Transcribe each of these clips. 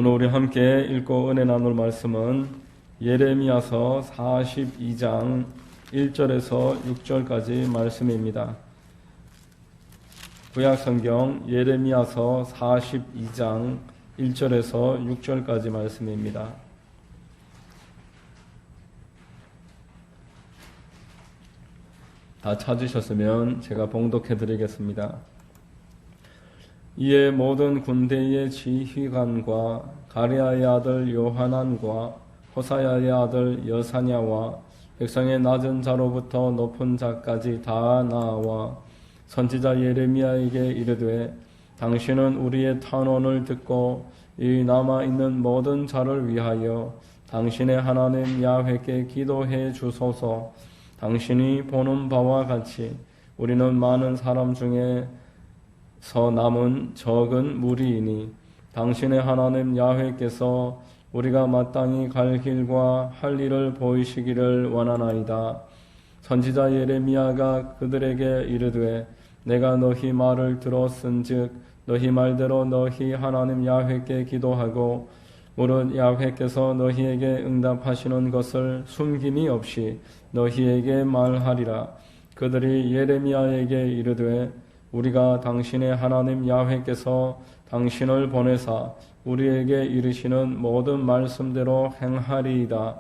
오늘 우리 함께 읽고 은혜 나눌 말씀은 예레미야서 42장 1절에서 6절까지 말씀입니다. 구약성경 예레미야서 42장 1절에서 6절까지 말씀입니다. 다 찾으셨으면 제가 봉독해 드리겠습니다. 이에 모든 군대의 지휘관과 가랴의 아들 요하난과 호사야의 아들 여사냐와 백성의 낮은 자로부터 높은 자까지 다 나와 선지자 예레미야에게 이르되 당신은 우리의 탄원을 듣고 이 남아있는 모든 자를 위하여 당신의 하나님 야훼께 기도해 주소서. 당신이 보는 바와 같이 우리는 많은 사람 중에서 남은 적은 무리이니 당신의 하나님 야훼께서 우리가 마땅히 갈 길과 할 일을 보이시기를 원하나이다. 선지자 예레미야가 그들에게 이르되 내가 너희 말을 들었은즉 너희 말대로 너희 하나님 야훼께 기도하고 무릇 야훼께서 너희에게 응답하시는 것을 숨김이 없이 너희에게 말하리라. 그들이 예레미야에게 이르되 우리가 당신의 하나님 야훼께서 당신을 보내사 우리에게 이르시는 모든 말씀대로 행하리이다.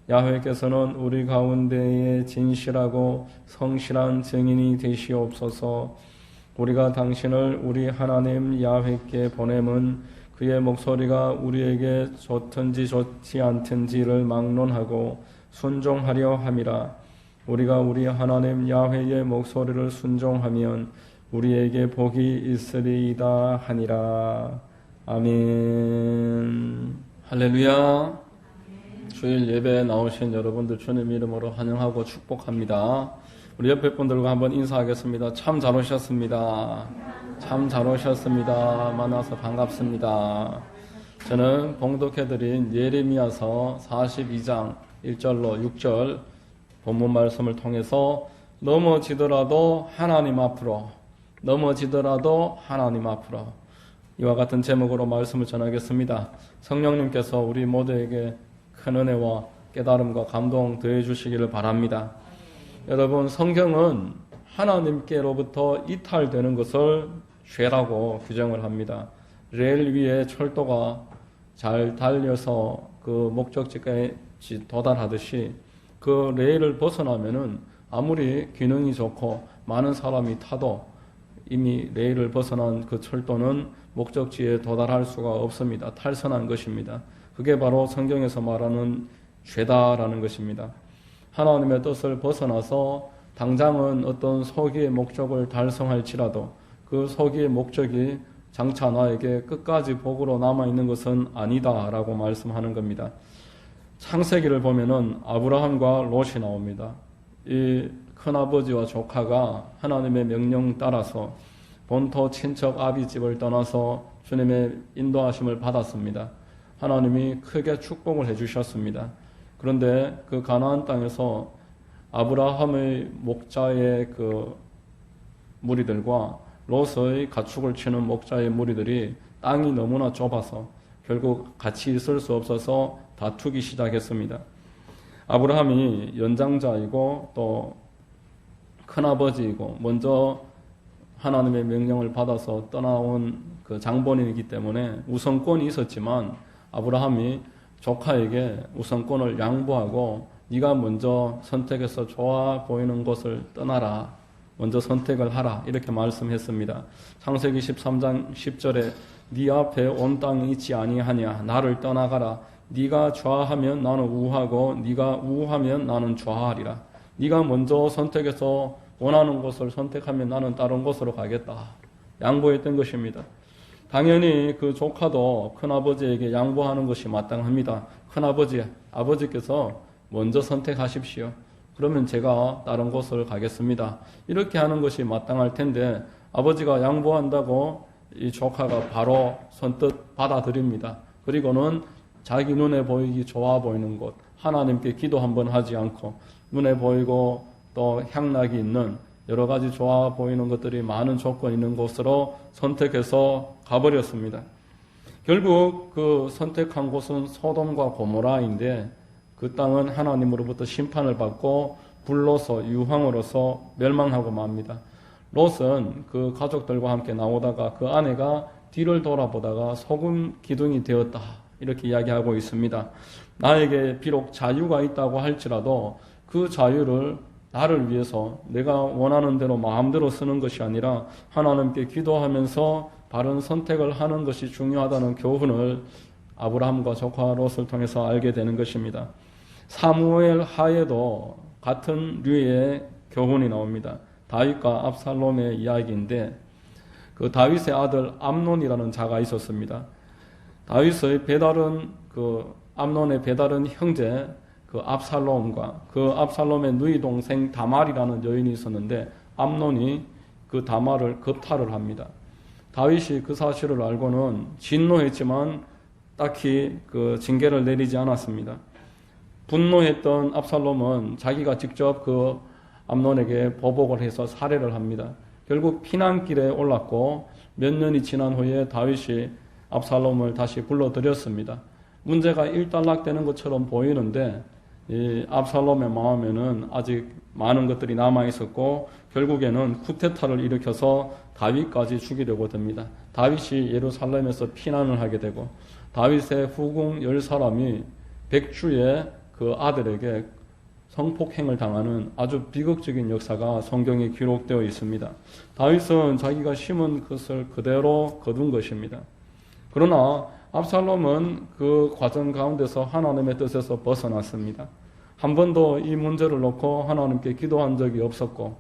야훼께서는 우리 가운데에 진실하고 성실한 증인이 되시옵소서. 우리가 당신을 우리 하나님 야훼께 보냄은 그의 목소리가 우리에게 좋든지 좋지 않든지를 막론하고 순종하려 함이라. 우리가 우리 하나님 야훼의 목소리를 순종하면 우리에게 복이 있으리이다 하니라. 아멘. 할렐루야. 주일 예배에 나오신 여러분들 주님 이름으로 환영하고 축복합니다. 우리 옆에 분들과 한번 인사하겠습니다. 참 잘 오셨습니다. 참 잘 오셨습니다. 만나서 반갑습니다. 저는 봉독해드린 예레미야서 42장 1절로 6절 본문 말씀을 통해서 넘어지더라도 하나님 앞으로 이와 같은 제목으로 말씀을 전하겠습니다. 성령님께서 우리 모두에게 큰 은혜와 깨달음과 감동 더해 주시기를 바랍니다. 여러분, 성경은 하나님께로부터 이탈되는 것을 죄라고 규정을 합니다. 레일 위에 철도가 잘 달려서 그 목적지까지 도달하듯이 그 레일을 벗어나면은 아무리 기능이 좋고 많은 사람이 타도 이미 레일을 벗어난 그 철도는 목적지에 도달할 수가 없습니다. 탈선한 것입니다. 그게 바로 성경에서 말하는 죄다라는 것입니다. 하나님의 뜻을 벗어나서 당장은 어떤 소기의 목적을 달성할지라도 그 소기의 목적이 장차 나에게 끝까지 복으로 남아있는 것은 아니다라고 말씀하는 겁니다. 창세기를 보면은 아브라함과 롯이 나옵니다. 이 큰아버지와 조카가 하나님의 명령 따라서 본토 친척 아비집을 떠나서 주님의 인도하심을 받았습니다. 하나님이 크게 축복을 해주셨습니다. 그런데 그 가나안 땅에서 아브라함의 목자의 그 무리들과 롯의 가축을 치는 목자의 무리들이 땅이 너무나 좁아서 결국 같이 있을 수 없어서 다투기 시작했습니다. 아브라함이 연장자이고 또 큰아버지이고 먼저 하나님의 명령을 받아서 떠나온 그 장본인이기 때문에 우선권이 있었지만 아브라함이 조카에게 우선권을 양보하고 네가 먼저 선택해서 좋아 보이는 곳을 떠나라. 먼저 선택을 하라. 이렇게 말씀했습니다. 창세기 13장 10절에 네 앞에 온 땅이 있지 아니하냐. 나를 떠나가라. 네가 좌하면 나는 우하고 네가 우하면 나는 좌하리라. 네가 먼저 선택해서 원하는 곳을 선택하면 나는 다른 곳으로 가겠다. 양보했던 것입니다. 당연히 그 조카도 큰아버지에게 양보하는 것이 마땅합니다. 큰아버지, 아버지께서 먼저 선택하십시오. 그러면 제가 다른 곳을 가겠습니다. 이렇게 하는 것이 마땅할 텐데 아버지가 양보한다고 이 조카가 바로 선뜻 받아들입니다. 그리고는 자기 눈에 보이기 좋아 보이는 곳, 하나님께 기도 한번 하지 않고 눈에 보이고 또 향락이 있는 여러 가지 좋아 보이는 것들이 많은 조건이 있는 곳으로 선택해서 가버렸습니다. 결국 그 선택한 곳은 소돔과 고모라인데 그 땅은 하나님으로부터 심판을 받고 불로서 유황으로서 멸망하고 맙니다. 롯은 그 가족들과 함께 나오다가 그 아내가 뒤를 돌아보다가 소금 기둥이 되었다 이렇게 이야기하고 있습니다. 나에게 비록 자유가 있다고 할지라도 그 자유를 나를 위해서 내가 원하는 대로 마음대로 쓰는 것이 아니라 하나님께 기도하면서 바른 선택을 하는 것이 중요하다는 교훈을 아브라함과 조카 롯을 통해서 알게 되는 것입니다. 사무엘 하에도 같은 류의 교훈이 나옵니다. 다윗과 압살롬의 이야기인데 그 다윗의 아들 암논이라는 자가 있었습니다. 다윗의 배다른 암논의 배다른 형제 그 압살롬과 그 압살롬의 누이 동생 다말이라는 여인이 있었는데 암논이 그 다말을 겁탈을 합니다. 다윗이 그 사실을 알고는 진노했지만 딱히 그 징계를 내리지 않았습니다. 분노했던 압살롬은 자기가 직접 그 암논에게 보복을 해서 살해를 합니다. 결국 피난길에 올랐고 몇 년이 지난 후에 다윗이 압살롬을 다시 불러들였습니다. 문제가 일단락되는 것처럼 보이는데 이 압살롬의 마음에는 아직 많은 것들이 남아 있었고 결국에는 쿠데타를 일으켜서 다윗까지 죽이려고 듭니다. 다윗이 예루살렘에서 피난을 하게 되고 다윗의 후궁 10사람이 백주의 그 아들에게 성폭행을 당하는 아주 비극적인 역사가 성경에 기록되어 있습니다. 다윗은 자기가 심은 것을 그대로 거둔 것입니다. 그러나 압살롬은 그 과정 가운데서 하나님의 뜻에서 벗어났습니다. 한 번도 이 문제를 놓고 하나님께 기도한 적이 없었고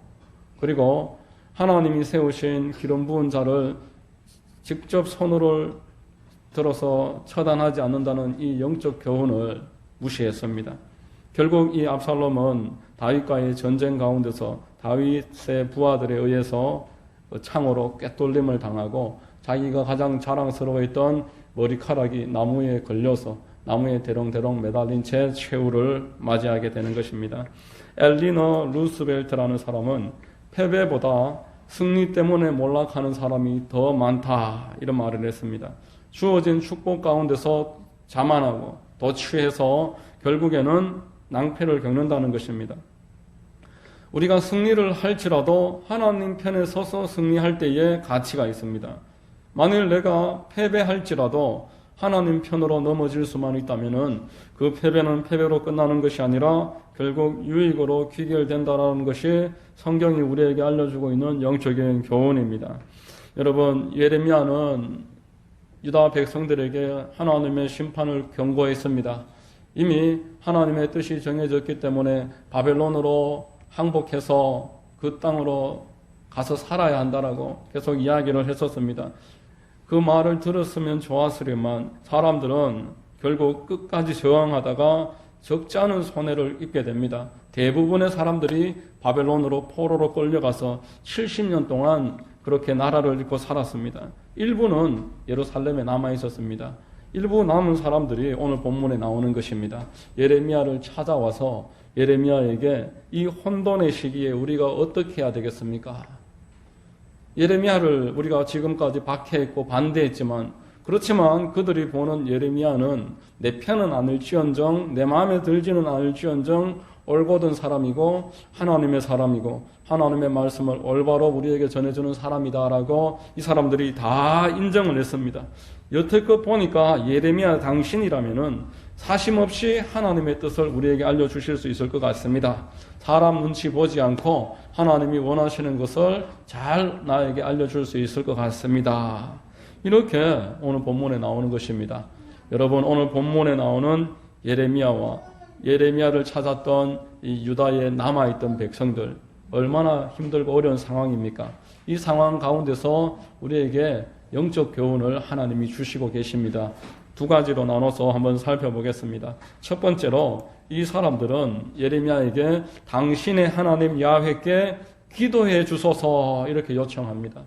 그리고 하나님이 세우신 기름 부은 자를 직접 손으로 들어서 처단하지 않는다는 이 영적 교훈을 무시했습니다. 결국 이 압살롬은 다윗과의 전쟁 가운데서 다윗의 부하들에 의해서 창으로 꿰뚫림을 당하고 자기가 가장 자랑스러워했던 머리카락이 나무에 걸려서 나무에 대롱대롱 매달린 채 최후를 맞이하게 되는 것입니다. 엘리너 루스벨트라는 사람은 패배보다 승리 때문에 몰락하는 사람이 더 많다 이런 말을 했습니다. 주어진 축복 가운데서 자만하고 도취해서 결국에는 낭패를 겪는다는 것입니다. 우리가 승리를 할지라도 하나님 편에 서서 승리할 때에 가치가 있습니다. 만일 내가 패배할지라도 하나님 편으로 넘어질 수만 있다면 그 패배는 패배로 끝나는 것이 아니라 결국 유익으로 귀결된다는 것이 성경이 우리에게 알려주고 있는 영적인 교훈입니다. 여러분, 예레미야는 유다 백성들에게 하나님의 심판을 경고했습니다. 이미 하나님의 뜻이 정해졌기 때문에 바벨론으로 항복해서 그 땅으로 가서 살아야 한다라고 계속 이야기를 했었습니다. 그 말을 들었으면 좋았으리만 사람들은 결국 끝까지 저항하다가 적지 않은 손해를 입게 됩니다. 대부분의 사람들이 바벨론으로 포로로 끌려가서 70년 동안 그렇게 나라를 잃고 살았습니다. 일부는 예루살렘에 남아 있었습니다. 일부 남은 사람들이 오늘 본문에 나오는 것입니다. 예레미야를 찾아와서 예레미야에게 이 혼돈의 시기에 우리가 어떻게 해야 되겠습니까? 예레미야를 우리가 지금까지 박해했고 반대했지만 그렇지만 그들이 보는 예레미야는 내 편은 아닐지언정 내 마음에 들지는 않을지언정 올곧은 사람이고 하나님의 사람이고 하나님의 말씀을 올바로 우리에게 전해주는 사람이다라고 이 사람들이 다 인정을 했습니다. 여태껏 보니까 예레미야 당신이라면은 사심없이 하나님의 뜻을 우리에게 알려주실 수 있을 것 같습니다. 사람 눈치 보지 않고 하나님이 원하시는 것을 잘 나에게 알려줄 수 있을 것 같습니다. 이렇게 오늘 본문에 나오는 것입니다. 여러분, 오늘 본문에 나오는 예레미야와 예레미야를 찾았던 이 유다에 남아있던 백성들 얼마나 힘들고 어려운 상황입니까? 이 상황 가운데서 우리에게 영적 교훈을 하나님이 주시고 계십니다. 두 가지로 나눠서 한번 살펴보겠습니다. 첫 번째로 이 사람들은 예레미야에게 당신의 하나님 야훼께 기도해 주소서 이렇게 요청합니다.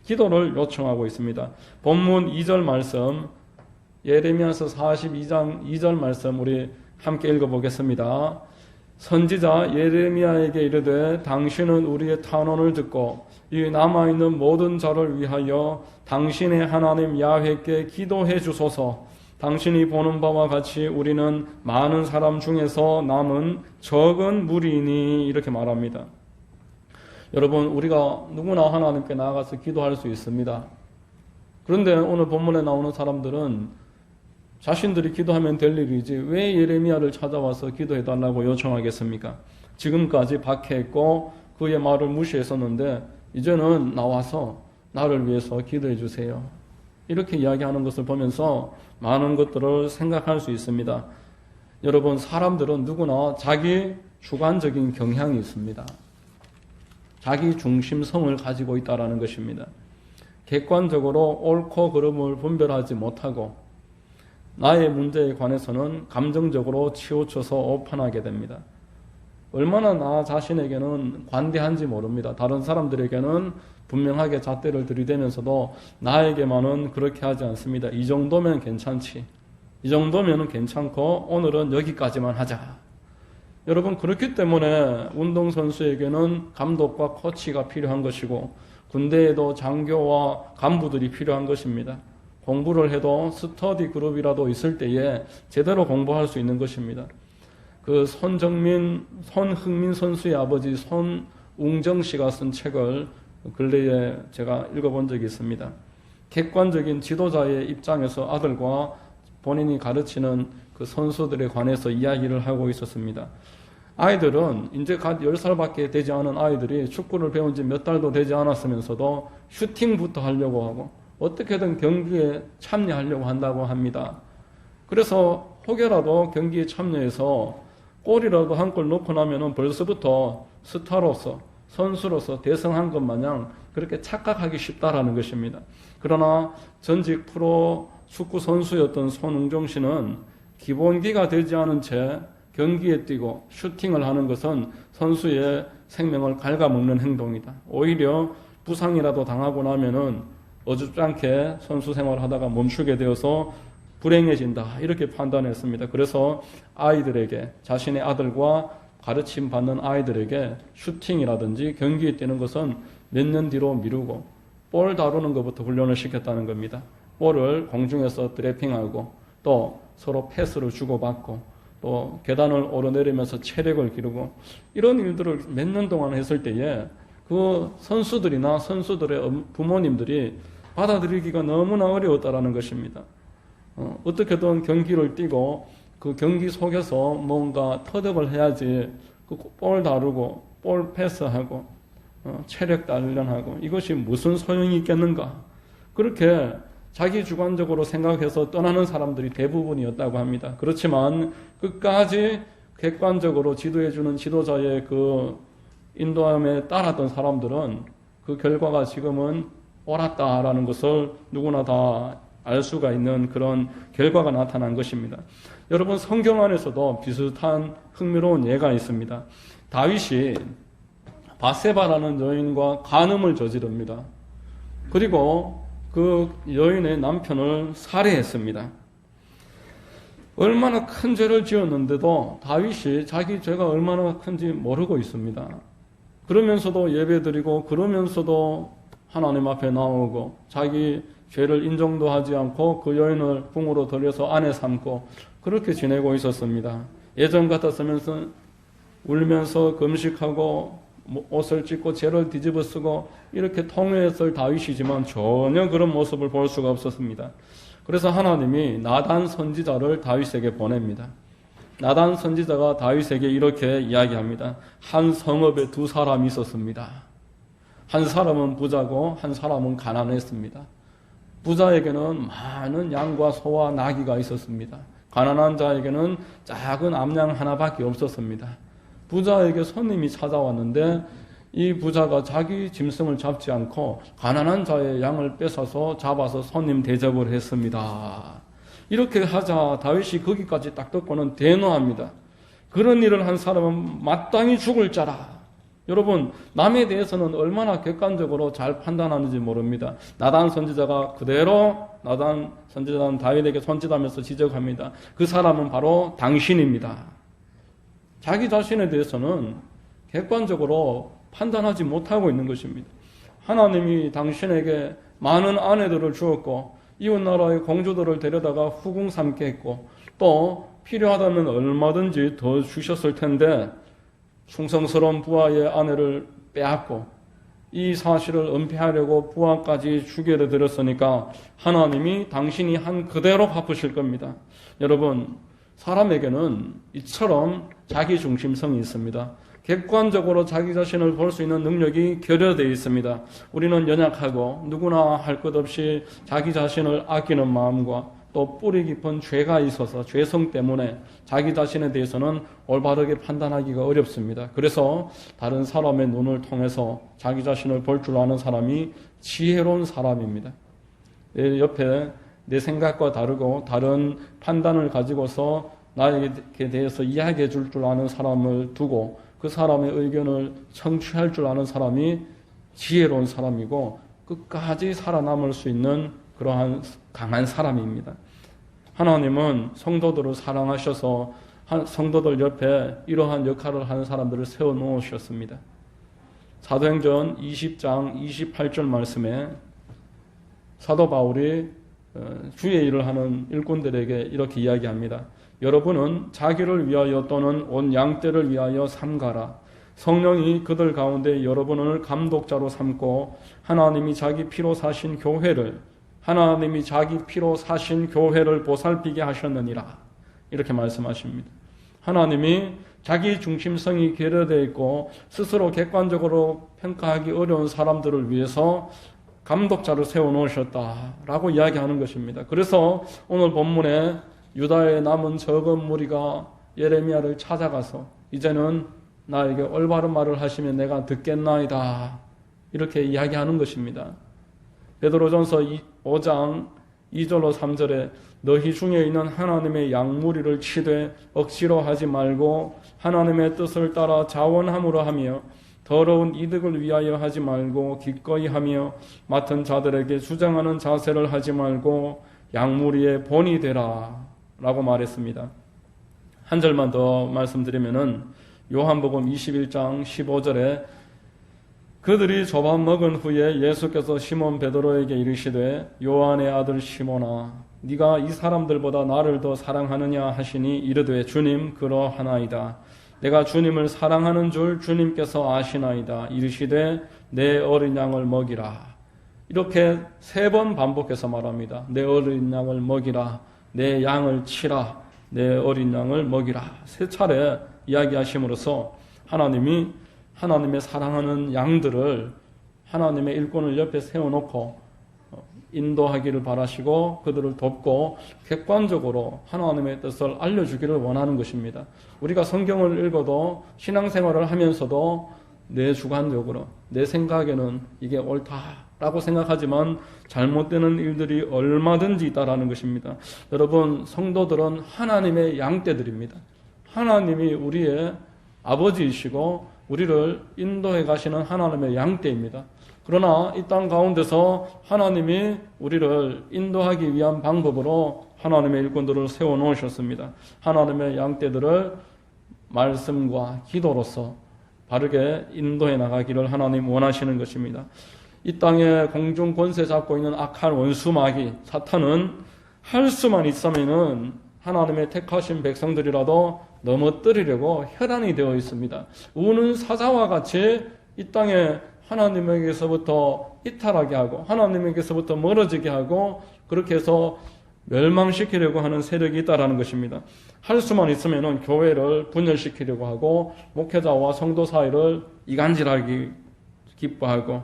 기도를 요청하고 있습니다. 본문 2절 말씀 예레미야서 42장 2절 말씀 우리 함께 읽어보겠습니다. 선지자 예레미야에게 이르되 당신은 우리의 탄원을 듣고 이 남아있는 모든 자를 위하여 당신의 하나님 야훼께 기도해 주소서. 당신이 보는 바와 같이 우리는 많은 사람 중에서 남은 적은 무리이니 이렇게 말합니다. 여러분, 우리가 누구나 하나님께 나아가서 기도할 수 있습니다. 그런데 오늘 본문에 나오는 사람들은 자신들이 기도하면 될 일이지 왜 예레미야를 찾아와서 기도해달라고 요청하겠습니까? 지금까지 박해했고 그의 말을 무시했었는데 이제는 나와서 나를 위해서 기도해 주세요. 이렇게 이야기하는 것을 보면서 많은 것들을 생각할 수 있습니다. 여러분, 사람들은 누구나 자기 주관적인 경향이 있습니다. 자기 중심성을 가지고 있다는 것입니다. 객관적으로 옳고 그름을 분별하지 못하고 나의 문제에 관해서는 감정적으로 치우쳐서 오판하게 됩니다. 얼마나 나 자신에게는 관대한지 모릅니다. 다른 사람들에게는 분명하게 잣대를 들이대면서도 나에게만은 그렇게 하지 않습니다. 이 정도면 괜찮지. 이 정도면 괜찮고 오늘은 여기까지만 하자. 여러분, 그렇기 때문에 운동선수에게는 감독과 코치가 필요한 것이고 군대에도 장교와 간부들이 필요한 것입니다. 공부를 해도 스터디 그룹이라도 있을 때에 제대로 공부할 수 있는 것입니다. 그 손흥민 선수의 아버지 손웅정 씨가 쓴 책을 근래에 제가 읽어본 적이 있습니다. 객관적인 지도자의 입장에서 아들과 본인이 가르치는 그 선수들에 관해서 이야기를 하고 있었습니다. 아이들은 이제 갓 10살밖에 되지 않은 아이들이 축구를 배운 지 몇 달도 되지 않았으면서도 슈팅부터 하려고 하고 어떻게든 경기에 참여하려고 한다고 합니다. 그래서 혹여라도 경기에 참여해서 골이라도 한 골 넣고 나면은 벌써부터 스타로서 선수로서 대성한 것 마냥 그렇게 착각하기 쉽다라는 것입니다. 그러나 전직 프로 축구 선수였던 손웅정 씨는 기본기가 되지 않은 채 경기에 뛰고 슈팅을 하는 것은 선수의 생명을 갉아먹는 행동이다. 오히려 부상이라도 당하고 나면은 어줍잖게 선수 생활을 하다가 멈추게 되어서 불행해진다. 이렇게 판단했습니다. 그래서 아이들에게, 자신의 아들과 가르침 받는 아이들에게 슈팅이라든지 경기에 뛰는 것은 몇 년 뒤로 미루고 볼 다루는 것부터 훈련을 시켰다는 겁니다. 볼을 공중에서 드래핑하고 또 서로 패스를 주고받고 또 계단을 오르내리면서 체력을 기르고 이런 일들을 몇 년 동안 했을 때에 그 선수들이나 선수들의 부모님들이 받아들이기가 너무나 어려웠다라는 것입니다. 어떻게든 경기를 뛰고 그 경기 속에서 뭔가 터득을 해야지 그 볼 다루고 볼 패스하고 체력 단련하고 이것이 무슨 소용이 있겠는가. 그렇게 자기 주관적으로 생각해서 떠나는 사람들이 대부분이었다고 합니다. 그렇지만 끝까지 객관적으로 지도해주는 지도자의 그 인도함에 따랐던 사람들은 그 결과가 지금은 옳았다라는 것을 누구나 다 알 수가 있는 그런 결과가 나타난 것입니다. 여러분, 성경 안에서도 비슷한 흥미로운 예가 있습니다. 다윗이 바세바라는 여인과 간음을 저지릅니다. 그리고 그 여인의 남편을 살해했습니다. 얼마나 큰 죄를 지었는데도 다윗이 자기 죄가 얼마나 큰지 모르고 있습니다. 그러면서도 예배드리고 그러면서도 하나님 앞에 나오고 자기 죄를 인정도 하지 않고 그 여인을 궁으로 들여서 아내 삼고 그렇게 지내고 있었습니다. 예전 같았으면 울면서 금식하고 옷을 찢고 죄를 뒤집어 쓰고 이렇게 통회했을 다윗이지만 전혀 그런 모습을 볼 수가 없었습니다. 그래서 하나님이 나단 선지자를 다윗에게 보냅니다. 나단 선지자가 다윗에게 이렇게 이야기합니다. 한 성읍에 두 사람이 있었습니다. 한 사람은 부자고 한 사람은 가난했습니다. 부자에게는 많은 양과 소와 나귀가 있었습니다. 가난한 자에게는 작은 암양 하나밖에 없었습니다. 부자에게 손님이 찾아왔는데 이 부자가 자기 짐승을 잡지 않고 가난한 자의 양을 뺏어서 잡아서 손님 대접을 했습니다. 이렇게 하자 다윗이 거기까지 딱 듣고는 대노합니다. 그런 일을 한 사람은 마땅히 죽을 자라. 여러분, 남에 대해서는 얼마나 객관적으로 잘 판단하는지 모릅니다. 나단 선지자가 그대로 나단 선지자는 다윗에게 손짓하면서 지적합니다. 그 사람은 바로 당신입니다. 자기 자신에 대해서는 객관적으로 판단하지 못하고 있는 것입니다. 하나님이 당신에게 많은 아내들을 주었고 이웃나라의 공주들을 데려다가 후궁 삼게 했고 또 필요하다면 얼마든지 더 주셨을 텐데 충성스러운 부하의 아내를 빼앗고 이 사실을 은폐하려고 부하까지 죽여려 들었으니까 하나님이 당신이 한 그대로 갚으실 겁니다. 여러분, 사람에게는 이처럼 자기중심성이 있습니다. 객관적으로 자기 자신을 볼 수 있는 능력이 결여되어 있습니다. 우리는 연약하고 누구나 할 것 없이 자기 자신을 아끼는 마음과 또 뿌리 깊은 죄가 있어서 죄성 때문에 자기 자신에 대해서는 올바르게 판단하기가 어렵습니다. 그래서 다른 사람의 눈을 통해서 자기 자신을 볼 줄 아는 사람이 지혜로운 사람입니다. 내 옆에 내 생각과 다르고 다른 판단을 가지고서 나에게 대해서 이야기해 줄 아는 사람을 두고 그 사람의 의견을 청취할 줄 아는 사람이 지혜로운 사람이고 끝까지 살아남을 수 있는 그러한 강한 사람입니다. 하나님은 성도들을 사랑하셔서 성도들 옆에 이러한 역할을 하는 사람들을 세워놓으셨습니다. 사도행전 20장 28절 말씀에 사도 바울이 주의 일을 하는 일꾼들에게 이렇게 이야기합니다. 여러분은 자기를 위하여 또는 온 양떼를 위하여 삼가라. 성령이 그들 가운데 여러분을 감독자로 삼고 하나님이 자기 피로 사신 교회를 보살피게 하셨느니라. 이렇게 말씀하십니다. 하나님이 자기 중심성이 결여되어 있고 스스로 객관적으로 평가하기 어려운 사람들을 위해서 감독자를 세워놓으셨다라고 이야기하는 것입니다. 그래서 오늘 본문에 유다의 남은 적은 무리가 예레미야를 찾아가서 이제는 나에게 올바른 말을 하시면 내가 듣겠나이다 이렇게 이야기하는 것입니다. 베드로전서 5장 2절로 3절에 너희 중에 있는 하나님의 양무리를 치되 억지로 하지 말고 하나님의 뜻을 따라 자원함으로 하며 더러운 이득을 위하여 하지 말고 기꺼이 하며 맡은 자들에게 주장하는 자세를 하지 말고 양무리의 본이 되라 라고 말했습니다. 한 절만 더 말씀드리면은 요한복음 21장 15절에 그들이 조밥 먹은 후에 예수께서 시몬 베드로에게 이르시되 요한의 아들 시몬아 네가 이 사람들보다 나를 더 사랑하느냐 하시니 이르되 주님 그러하나이다. 내가 주님을 사랑하는 줄 주님께서 아시나이다. 이르시되 내 어린 양을 먹이라. 이렇게 3번 반복해서 말합니다. 내 어린 양을 먹이라. 내 양을 치라. 내 어린 양을 먹이라. 3차례 이야기하심으로써 하나님이 하나님의 사랑하는 양들을 하나님의 일꾼을 옆에 세워놓고 인도하기를 바라시고 그들을 돕고 객관적으로 하나님의 뜻을 알려주기를 원하는 것입니다. 우리가 성경을 읽어도 신앙생활을 하면서도 내 주관적으로 내 생각에는 이게 옳다라고 생각하지만 잘못되는 일들이 얼마든지 있다라는 것입니다. 여러분, 성도들은 하나님의 양떼들입니다. 하나님이 우리의 아버지이시고 우리를 인도해 가시는 하나님의 양떼입니다. 그러나 이 땅 가운데서 하나님이 우리를 인도하기 위한 방법으로 하나님의 일꾼들을 세워놓으셨습니다. 하나님의 양떼들을 말씀과 기도로서 바르게 인도해 나가기를 하나님 원하시는 것입니다. 이 땅에 공중 권세 잡고 있는 악한 원수 마귀 사탄은 할 수만 있으면은 하나님의 택하신 백성들이라도 넘어뜨리려고 혈안이 되어 있습니다. 우는 사자와 같이 이 땅에 하나님에게서부터 이탈하게 하고 하나님에게서부터 멀어지게 하고 그렇게 해서 멸망시키려고 하는 세력이 있다라는 것입니다. 할 수만 있으면 교회를 분열시키려고 하고 목회자와 성도 사이를 이간질하기 기뻐하고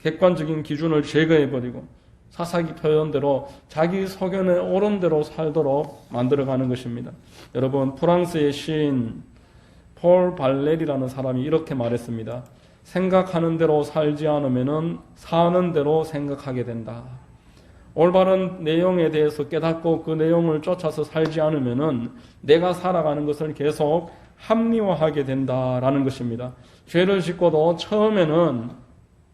객관적인 기준을 제거해버리고 사사기 표현대로 자기 소견에 옳은 대로 살도록 만들어가는 것입니다. 여러분, 프랑스의 시인 폴 발레리라는 사람이 이렇게 말했습니다. 생각하는 대로 살지 않으면 사는 대로 생각하게 된다. 올바른 내용에 대해서 깨닫고 그 내용을 쫓아서 살지 않으면 내가 살아가는 것을 계속 합리화하게 된다라는 것입니다. 죄를 짓고도 처음에는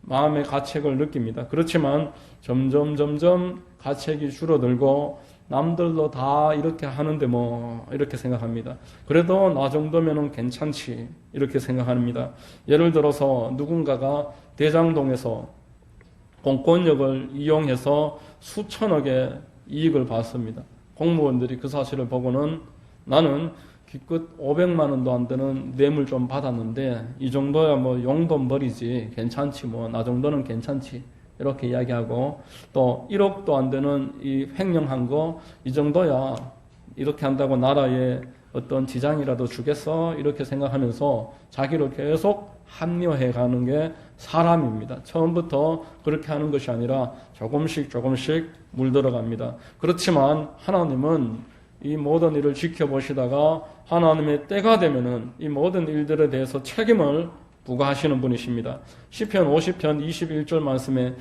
마음의 가책을 느낍니다. 그렇지만 점점 가책이 줄어들고 남들도 다 이렇게 하는데 뭐 이렇게 생각합니다. 그래도 나 정도면은 괜찮지 이렇게 생각합니다. 예를 들어서 누군가가 대장동에서 공권력을 이용해서 수천억의 이익을 받습니다. 공무원들이 그 사실을 보고는 나는 기껏 500만 원도 안 되는 뇌물 좀 받았는데 이 정도야 뭐 용돈 벌이지 괜찮지 뭐 나 정도는 괜찮지 이렇게 이야기하고 또 1억도 안 되는 이 횡령한 거 이 정도야 이렇게 한다고 나라에 어떤 지장이라도 주겠어 이렇게 생각하면서 자기를 계속 합리화해 가는 게 사람입니다. 처음부터 그렇게 하는 것이 아니라 조금씩 물들어갑니다. 그렇지만 하나님은 이 모든 일을 지켜보시다가 하나님의 때가 되면은 이 모든 일들에 대해서 책임을 부과하시는 분이십니다. 시편 50편 21절 말씀에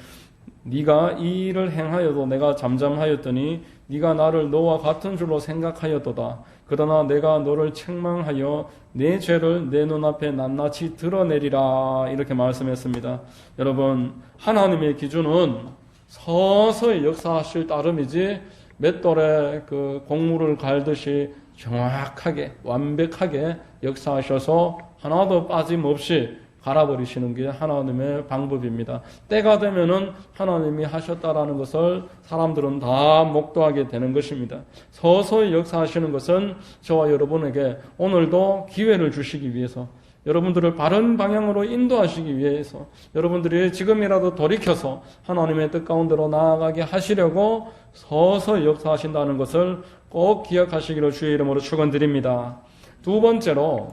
네가 이 일을 행하여도 내가 잠잠하였더니 네가 나를 너와 같은 줄로 생각하였도다. 그러나 내가 너를 책망하여 내 죄를 내 눈앞에 낱낱이 드러내리라 이렇게 말씀했습니다. 여러분 하나님의 기준은 서서히 역사하실 따름이지 맷돌에 그 곡물을 갈듯이 정확하게 완벽하게 역사하셔서 하나도 빠짐없이 갈아버리시는 게 하나님의 방법입니다. 때가 되면은 하나님이 하셨다라는 것을 사람들은 다 목도하게 되는 것입니다. 서서히 역사하시는 것은 저와 여러분에게 오늘도 기회를 주시기 위해서 여러분들을 바른 방향으로 인도하시기 위해서 여러분들이 지금이라도 돌이켜서 하나님의 뜻 가운데로 나아가게 하시려고 서서히 역사하신다는 것을 꼭 기억하시기를 주의 이름으로 축원드립니다. 두 번째로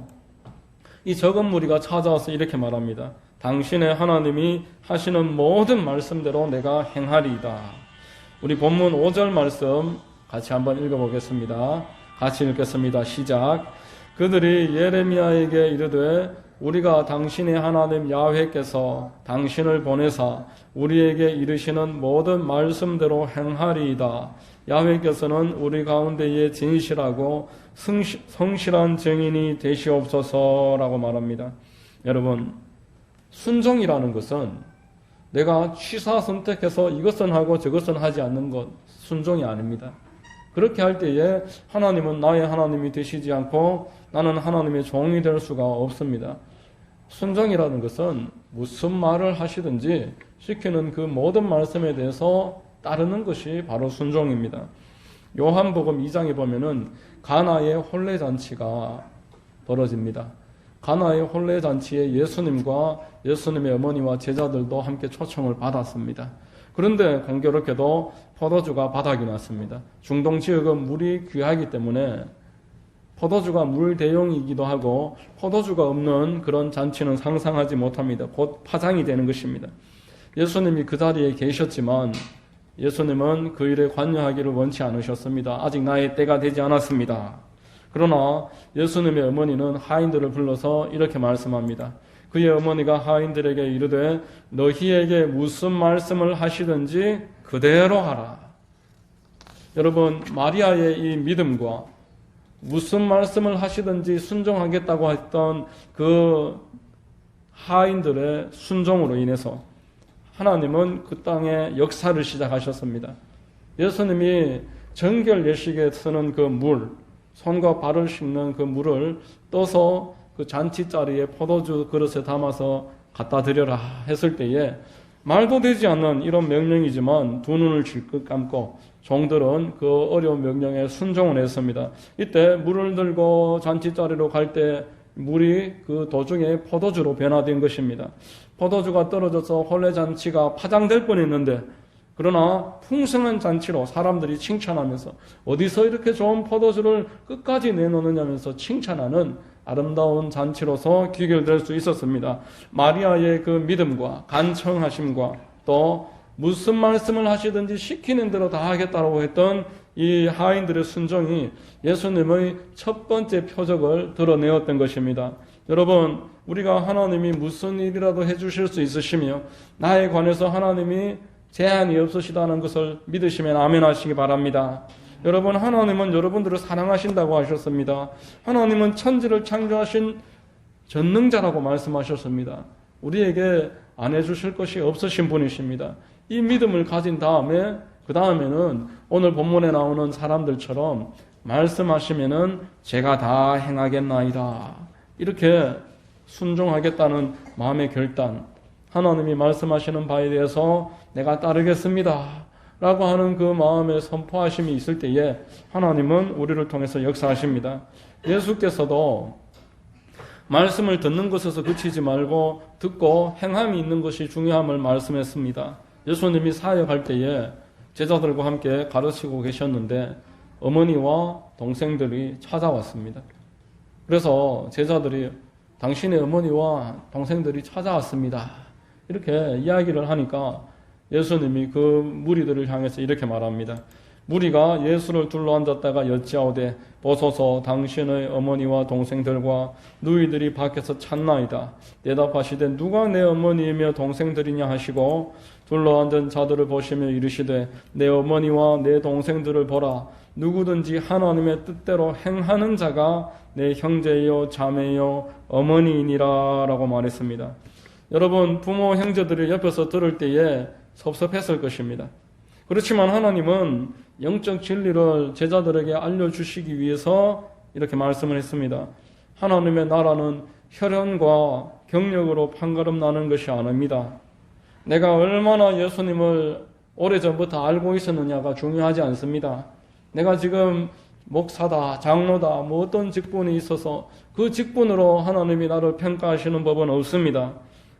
이 적은 무리가 찾아와서 이렇게 말합니다. 당신의 하나님이 하시는 모든 말씀대로 내가 행하리이다. 우리 본문 5절 말씀 같이 한번 읽어보겠습니다. 같이 읽겠습니다. 시작. 그들이 예레미야에게 이르되 우리가 당신의 하나님 야훼께서 당신을 보내사 우리에게 이르시는 모든 말씀대로 행하리이다. 야훼께서는 우리 가운데에 진실하고 성실한 증인이 되시옵소서라고 말합니다. 여러분, 순종이라는 것은 내가 취사 선택해서 이것은 하고 저것은 하지 않는 것, 순종이 아닙니다. 그렇게 할 때에 하나님은 나의 하나님이 되시지 않고 나는 하나님의 종이 될 수가 없습니다. 순종이라는 것은 무슨 말을 하시든지 시키는 그 모든 말씀에 대해서 따르는 것이 바로 순종입니다. 요한복음 2장에 보면은 가나의 혼례잔치가 벌어집니다. 가나의 혼례잔치에 예수님과 예수님의 어머니와 제자들도 함께 초청을 받았습니다. 그런데 공교롭게도 포도주가 바닥이 났습니다. 중동 지역은 물이 귀하기 때문에 포도주가 물 대용이기도 하고 포도주가 없는 그런 잔치는 상상하지 못합니다. 곧 파장이 되는 것입니다. 예수님이 그 자리에 계셨지만 예수님은 그 일에 관여하기를 원치 않으셨습니다. 아직 나의 때가 되지 않았습니다. 그러나 예수님의 어머니는 하인들을 불러서 이렇게 말씀합니다. 그의 어머니가 하인들에게 이르되 너희에게 무슨 말씀을 하시든지 그대로 하라. 여러분, 마리아의 이 믿음과 무슨 말씀을 하시든지 순종하겠다고 했던 그 하인들의 순종으로 인해서 하나님은 그 땅에 역사를 시작하셨습니다. 예수님이 정결 예식에 쓰는 그 물, 손과 발을 씻는 그 물을 떠서 그 잔치자리에 포도주 그릇에 담아서 갖다 드려라 했을 때에 말도 되지 않는 이런 명령이지만 두 눈을 질끈 감고 종들은 그 어려운 명령에 순종을 했습니다. 이때 물을 들고 잔치자리로 갈 때 물이 그 도중에 포도주로 변화된 것입니다. 포도주가 떨어져서 혼례잔치가 파장될 뻔했는데 그러나 풍성한 잔치로 사람들이 칭찬하면서 어디서 이렇게 좋은 포도주를 끝까지 내놓느냐면서 칭찬하는 아름다운 잔치로서 귀결될 수 있었습니다. 마리아의 그 믿음과 간청하심과 또 무슨 말씀을 하시든지 시키는 대로 다 하겠다고 했던 이 하인들의 순종이 예수님의 첫 번째 표적을 드러내었던 것입니다. 여러분, 우리가 하나님이 무슨 일이라도 해주실 수 있으시며 나에 관해서 하나님이 제한이 없으시다는 것을 믿으시면 아멘 하시기 바랍니다. 여러분, 하나님은 여러분들을 사랑하신다고 하셨습니다. 하나님은 천지를 창조하신 전능자라고 말씀하셨습니다. 우리에게 안 해주실 것이 없으신 분이십니다. 이 믿음을 가진 다음에 그 다음에는 오늘 본문에 나오는 사람들처럼 말씀하시면은 제가 다 행하겠나이다. 이렇게 순종하겠다는 마음의 결단, 하나님이 말씀하시는 바에 대해서 내가 따르겠습니다 라고 하는 그 마음의 선포하심이 있을 때에 하나님은 우리를 통해서 역사하십니다. 예수께서도 말씀을 듣는 것에서 그치지 말고 듣고 행함이 있는 것이 중요함을 말씀했습니다. 예수님이 사역할 때에 제자들과 함께 가르치고 계셨는데 어머니와 동생들이 찾아왔습니다. 그래서 제자들이 당신의 어머니와 동생들이 찾아왔습니다. 이렇게 이야기를 하니까 예수님이 그 무리들을 향해서 이렇게 말합니다. 무리가 예수를 둘러앉았다가 여짜오되 보소서 당신의 어머니와 동생들과 누이들이 밖에서 찾나이다. 대답하시되 누가 내 어머니이며 동생들이냐 하시고 둘러앉은 자들을 보시며 이르시되 내 어머니와 내 동생들을 보라. 누구든지 하나님의 뜻대로 행하는 자가 내 형제요 자매요 어머니이니라 라고 말했습니다. 여러분, 부모 형제들이 옆에서 들을 때에 섭섭했을 것입니다. 그렇지만 하나님은 영적 진리를 제자들에게 알려주시기 위해서 이렇게 말씀을 했습니다. 하나님의 나라는 혈연과 경력으로 판가름 나는 것이 아닙니다. 내가 얼마나 예수님을 오래전부터 알고 있었느냐가 중요하지 않습니다. 내가 지금 목사다, 장로다, 뭐 어떤 직분이 있어서 그 직분으로 하나님이 나를 평가하시는 법은 없습니다.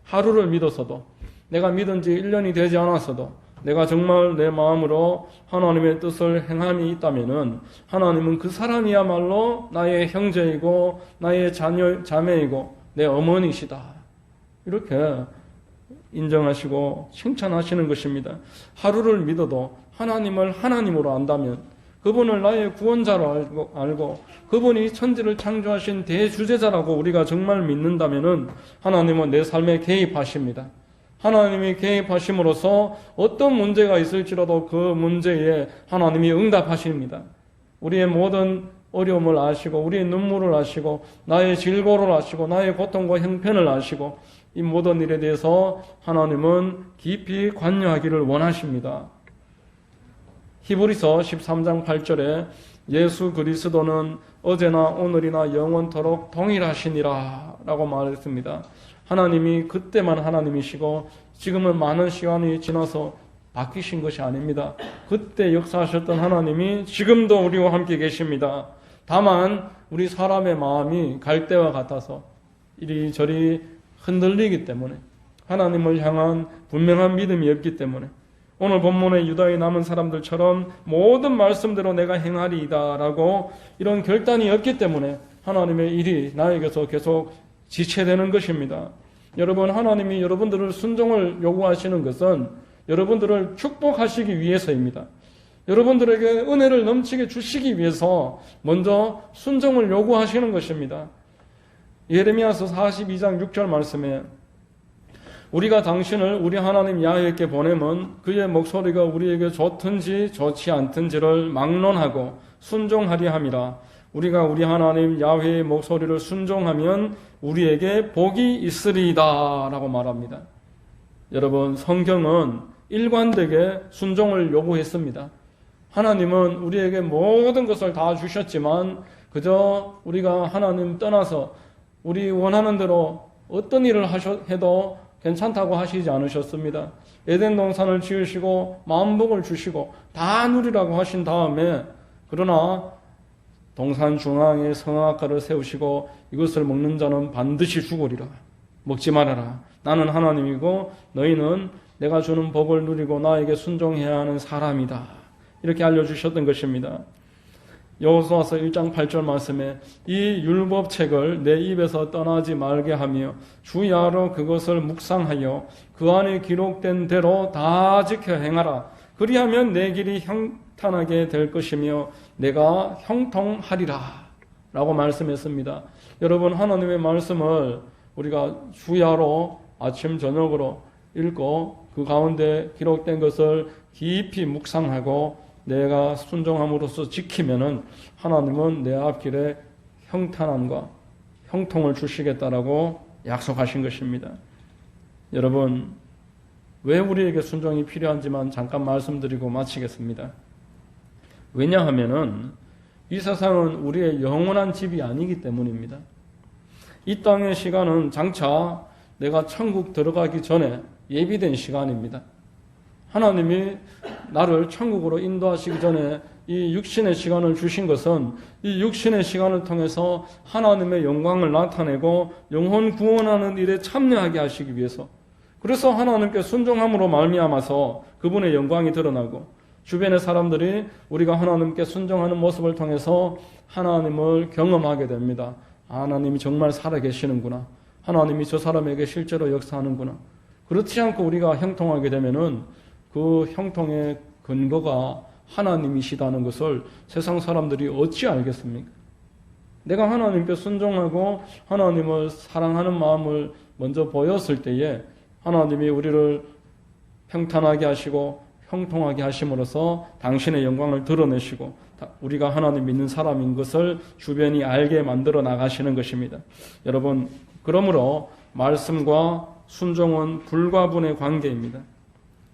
하루를 믿어서도, 내가 믿은 지 1년이 되지 않았어도, 내가 정말 내 마음으로 하나님의 뜻을 행함이 있다면은 하나님은 그 사람이야말로 나의 형제이고 나의 자매이고 내 어머니시다. 이렇게 인정하시고 칭찬하시는 것입니다. 하루를 믿어도 하나님을 하나님으로 안다면, 그분을 나의 구원자로 알고 그분이 천지를 창조하신 대주제자라고 우리가 정말 믿는다면은 하나님은 내 삶에 개입하십니다. 하나님이 개입하심으로써 어떤 문제가 있을지라도 그 문제에 하나님이 응답하십니다. 우리의 모든 어려움을 아시고 우리의 눈물을 아시고 나의 질고를 아시고 나의 고통과 형편을 아시고 이 모든 일에 대해서 하나님은 깊이 관여하기를 원하십니다. 히브리서 13장 8절에 예수 그리스도는 어제나 오늘이나 영원토록 동일하시니라 라고 말했습니다. 하나님이 그때만 하나님이시고 지금은 많은 시간이 지나서 바뀌신 것이 아닙니다. 그때 역사하셨던 하나님이 지금도 우리와 함께 계십니다. 다만 우리 사람의 마음이 갈대와 같아서 이리저리 흔들리기 때문에, 하나님을 향한 분명한 믿음이 없기 때문에, 오늘 본문의 유다에 남은 사람들처럼 모든 말씀대로 내가 행하리이다 라고 이런 결단이 없기 때문에 하나님의 일이 나에게서 계속 지체되는 것입니다. 여러분, 하나님이 여러분들을 순종을 요구하시는 것은 여러분들을 축복하시기 위해서입니다. 여러분들에게 은혜를 넘치게 주시기 위해서 먼저 순종을 요구하시는 것입니다. 예레미야서 42장 6절 말씀에 우리가 당신을 우리 하나님 야훼께 보내면 그의 목소리가 우리에게 좋든지 좋지 않든지를 막론하고 순종하리 함이라. 우리가 우리 하나님 야훼의 목소리를 순종하면 우리에게 복이 있으리이다 라고 말합니다. 여러분, 성경은 일관되게 순종을 요구했습니다. 하나님은 우리에게 모든 것을 다 주셨지만 그저 우리가 하나님 떠나서 우리 원하는 대로 어떤 일을 해도 괜찮다고 하시지 않으셨습니다. 에덴 동산을 지으시고 만복을 주시고 다 누리라고 하신 다음에, 그러나 동산 중앙에 성악가를 세우시고 이것을 먹는 자는 반드시 죽으리라. 먹지 말아라. 나는 하나님이고 너희는 내가 주는 복을 누리고 나에게 순종해야 하는 사람이다. 이렇게 알려주셨던 것입니다. 여호수아서 1장 8절 말씀에 이 율법책을 내 입에서 떠나지 말게 하며 주야로 그것을 묵상하여 그 안에 기록된 대로 다 지켜 행하라. 그리하면 내 길이 형탄하게 될 것이며 내가 형통하리라 라고 말씀했습니다. 여러분, 하나님의 말씀을 우리가 주야로 아침 저녁으로 읽고 그 가운데 기록된 것을 깊이 묵상하고 내가 순종함으로써 지키면은 하나님은 내 앞길에 형탄함과 형통을 주시겠다라고 약속하신 것입니다. 여러분, 왜 우리에게 순종이 필요한지만 잠깐 말씀드리고 마치겠습니다. 왜냐하면은 이 세상은 우리의 영원한 집이 아니기 때문입니다. 이 땅의 시간은 장차 내가 천국 들어가기 전에 예비된 시간입니다. 하나님이 나를 천국으로 인도하시기 전에 이 육신의 시간을 주신 것은 이 육신의 시간을 통해서 하나님의 영광을 나타내고 영혼 구원하는 일에 참여하게 하시기 위해서, 그래서 하나님께 순종함으로 말미암아서 그분의 영광이 드러나고 주변의 사람들이 우리가 하나님께 순종하는 모습을 통해서 하나님을 경험하게 됩니다. 하나님이 정말 살아계시는구나. 하나님이 저 사람에게 실제로 역사하는구나. 그렇지 않고 우리가 형통하게 되면은 그 형통의 근거가 하나님이시다는 것을 세상 사람들이 어찌 알겠습니까? 내가 하나님께 순종하고 하나님을 사랑하는 마음을 먼저 보였을 때에 하나님이 우리를 평탄하게 하시고 형통하게 하심으로써 당신의 영광을 드러내시고 우리가 하나님 믿는 사람인 것을 주변이 알게 만들어 나가시는 것입니다. 여러분, 그러므로 말씀과 순종은 불가분의 관계입니다.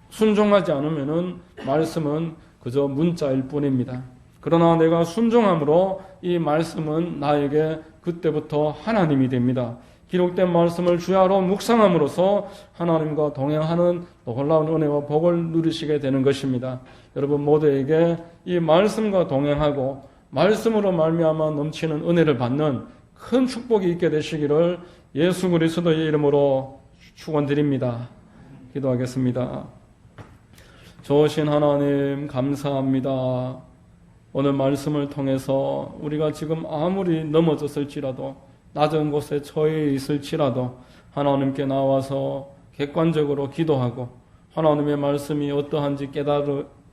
순종하지 않으면은 말씀은 그저 문자일 뿐입니다. 그러나 내가 순종함으로 이 말씀은 나에게 그때부터 하나님이 됩니다. 기록된 말씀을 주야로 묵상함으로써 하나님과 동행하는 놀라운 은혜와 복을 누리시게 되는 것입니다. 여러분 모두에게 이 말씀과 동행하고 말씀으로 말미암아 넘치는 은혜를 받는 큰 축복이 있게 되시기를 예수 그리스도의 이름으로 축원드립니다. 기도하겠습니다. 좋으신 하나님 감사합니다. 오늘 말씀을 통해서 우리가 지금 아무리 넘어졌을지라도 낮은 곳에 처해 있을지라도 하나님께 나와서 객관적으로 기도하고 하나님의 말씀이 어떠한지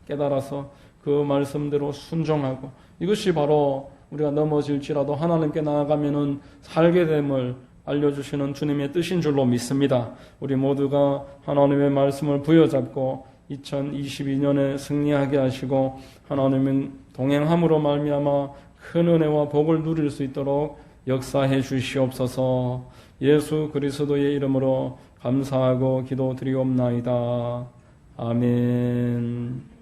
깨달아서 그 말씀대로 순종하고, 이것이 바로 우리가 넘어질지라도 하나님께 나아가면은 살게 됨을 알려주시는 주님의 뜻인 줄로 믿습니다. 우리 모두가 하나님의 말씀을 부여잡고 2022년에 승리하게 하시고 하나님은 동행함으로 말미암아 큰 은혜와 복을 누릴 수 있도록 역사해 주시옵소서. 예수 그리스도의 이름으로 감사하고 기도드리옵나이다. 아멘.